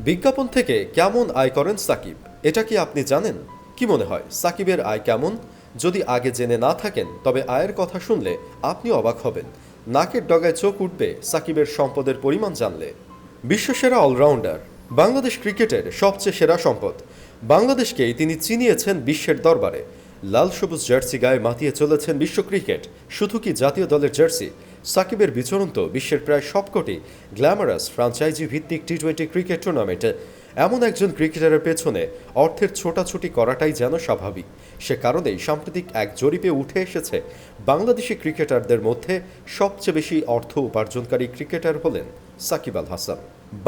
বিজ্ঞাপন থেকে কেমন আয় করেন সাকিব, এটা কি আপনি জানেন? কি মনে হয় সাকিবের আয় কেমন? যদি আগে জেনে না থাকেন তবে আয়ের কথা শুনলে আপনি অবাক হবেন। নাকের ডগায় চোখ উঠবে সাকিবের সম্পদের পরিমাণ জানলে। বিশ্বসেরা অলরাউন্ডার, বাংলাদেশ ক্রিকেটের সবচেয়ে সেরা সম্পদ। বাংলাদেশকেই তিনি চিনিয়েছেন বিশ্বের দরবারে। লাল সবুজ জার্সি গায়ে মাতিয়ে চলেছেন বিশ্ব ক্রিকেট। শুধু কি জাতীয় দলের জার্সি, সাকিবের বিচরণ তো বিশ্বের প্রায় সবকটি গ্ল্যামারাস ফ্রাঞ্চাইজি ভিত্তিক টি-20 ক্রিকেট টুর্নামেন্টে। এমন একজন ক্রিকেটারের পেছনে অর্থের ছোটাছুটি করাটাই যেন স্বাভাবিক। সে কারণেই সাম্প্রতিক এক জরিপে উঠে এসেছে বাংলাদেশি ক্রিকেটারদের মধ্যে সবচেয়ে বেশি অর্থ উপার্জনকারী ক্রিকেটার হলেন সাকিব আল হাসান।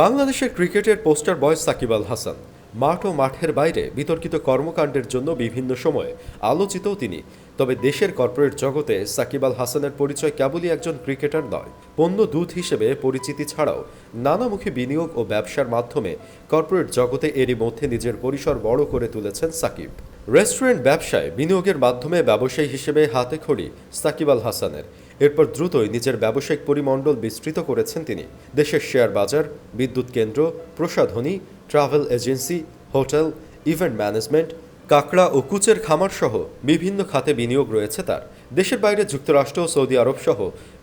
বাংলাদেশের ক্রিকেটের পোস্টার বয় সাকিব আল হাসান। মাঠ ও মাঠের বাইরে বিতর্কিত কর্মকাণ্ডের জন্য বিভিন্ন সময়ে আলোচিতও তিনি। তবে দেশের কর্পোরেট জগতে সাকিব আল হাসানের পরিচয় কেবলই একজন ক্রিকেটার নয়, পণ্য দূত হিসেবে পরিচিতি ছাড়াও নানামুখী বিনিয়োগ ও ব্যবসার মাধ্যমে কর্পোরেট জগতে এরই মধ্যে নিজের পরিসর বড় করে তুলেছেন সাকিব। রেস্টুরেন্ট ব্যবসায় বিনিয়োগের মাধ্যমে ব্যবসায়ী হিসেবে হাতে খড়ি সাকিব আল হাসানের। এরপর দ্রুতই নিজের ব্যবসায়িক পরিমণ্ডল বিস্তৃত করেছেন তিনি। দেশের শেয়ার বাজার, বিদ্যুৎ কেন্দ্র, প্রসাধনী, travel agency, hotel, event management, কাঁকড়া ও কুচের খামার সহ বিভিন্ন খাতে বিনিয়োগ রয়েছে তার। দেশের বাইরে যুক্তরাষ্ট্র ও সৌদি আরব সহ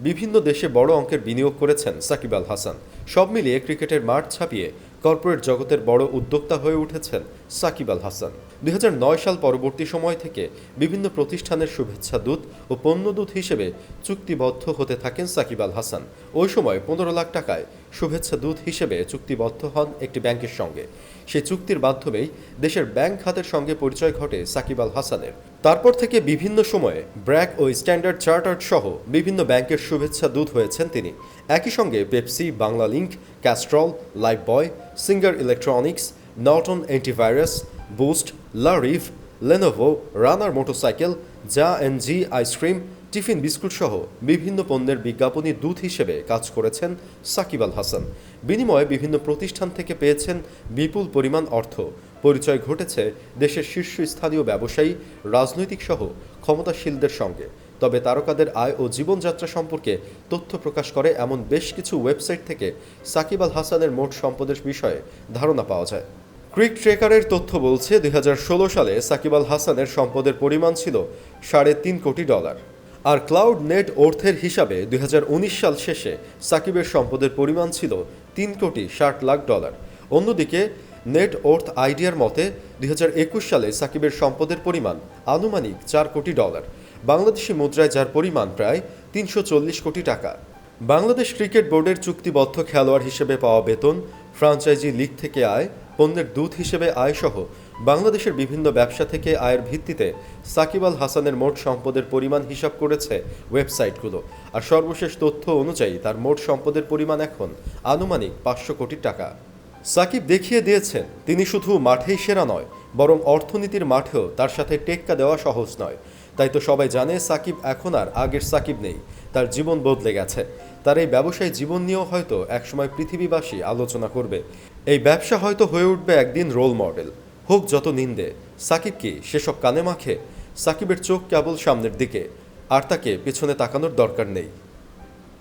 বিভিন্ন দেশে বড় অঙ্কের বিনিয়োগ করেছেন সাকিব আল হাসান। সব মিলিয়ে ক্রিকেটের মাঠ ছাপিয়ে কর্পোরেট জগতের বড় উদ্যোক্তা হয়ে উঠেছেন সাকিব আল হাসান। 2009 সাল পরবর্তী সময় থেকে বিভিন্ন প্রতিষ্ঠানের শুভেচ্ছা দূত ও পণ্যদূত হিসেবে চুক্তিবদ্ধ হতে থাকেন সাকিব আল হাসান। ওই সময় 15 লাখ টাকায় শুভেচ্ছা দূত হিসেবে চুক্তিবদ্ধ হন একটি ব্যাংকের সঙ্গে। সেই চুক্তির মাধ্যমেই দেশের ব্যাংক খাতের সঙ্গে পরিচয় ঘটে সাকিব আল হাসানের। তারপর থেকে বিভিন্ন সময়ে ব্র্যাক ও স্ট্যান্ডার্ড চার্টার্ড সহ বিভিন্ন ব্যাংকের শুভেচ্ছা দূত হয়েছেন তিনি। একই সঙ্গে Pepsi, Banglalink, Castrol, Lifebuoy, Singer Electronics, Norton Antivirus, Boost, লারিভ, লেনোভো, রানার মোটরসাইকেল, জা and G ice cream, tiffin biscuit সহ বিভিন্ন পণ্যের বিজ্ঞাপনী দূত হিসেবে কাজ করেছেন সাকিব আল হাসান। বিনিময়ে বিভিন্ন প্রতিষ্ঠান থেকে পেয়েছেন বিপুল পরিমাণ অর্থ। পরিচয় ঘটেছে দেশের শীর্ষস্থানীয় ব্যবসায়ী, রাজনৈতিক সহ ক্ষমতাশীলদের সঙ্গে। তবে তারকাদের আয় ও জীবনযাত্রা সম্পর্কে তথ্য প্রকাশ করে এমন বেশ কিছু ওয়েবসাইট থেকে সাকিব আল হাসানের মোট সম্পদের বিষয়ে ধারণা পাওয়া যায়। ক্রিক ট্রেকারের তথ্য বলছে 2016 সালে সাকিব আল হাসানের সম্পদের পরিমাণ ছিল $3.5 কোটি। আর ক্লাউড নেট অর্থের হিসাবে 2019 সাল শেষে সাকিবের সম্পদের পরিমাণ ছিল $3.60 কোটি। অন্যদিকে নেট অর্থ আইডিয়ার মতে 2021 সালে সাকিবের সম্পদের পরিমাণ আনুমানিক $4 কোটি। বাংলাদেশি মুদ্রায় যার পরিমাণ প্রায় 340 কোটি টাকা। বাংলাদেশ ক্রিকেট বোর্ডের চুক্তিবদ্ধ খেলোয়াড় হিসেবে পাওয়া বেতন, ফ্রাঞ্চাইজি লিগ থেকে আয়, পণ্যের দূত হিসেবে আয়সহ বাংলাদেশের বিভিন্ন ব্যবসা থেকে আয়ের ভিত্তিতে সাকিব আল হাসানের মোট সম্পদের পরিমাণ হিসাব করেছে ওয়েবসাইটগুলো। আর সর্বশেষ তথ্য অনুযায়ী তার মোট সম্পদের পরিমাণ এখন আনুমানিক $500 কোটি। সাকিব দেখিয়ে দিয়েছেন তিনি শুধু মাঠেই সেরা নয়, বরং অর্থনীতির মাঠেও তার সাথে টেক্কা দেওয়া সহজ নয়। তাই তো সবাই জানে সাকিব এখন আর আগের সাকিব নেই, তার জীবন বদলে গেছে। তার এই ব্যবসায়ী জীবন নিয়েও হয়তো একসময় পৃথিবীবাসী আলোচনা করবে। এই ব্যবসা হয়তো হয়ে উঠবে একদিন রোল মডেল। হোক যত নিন্দে, সাকিব কি সেসব কানে মাখে? সাকিবের চোখ কেবল সামনের দিকে, আর তাকে পেছনে তাকানোর দরকার নেই।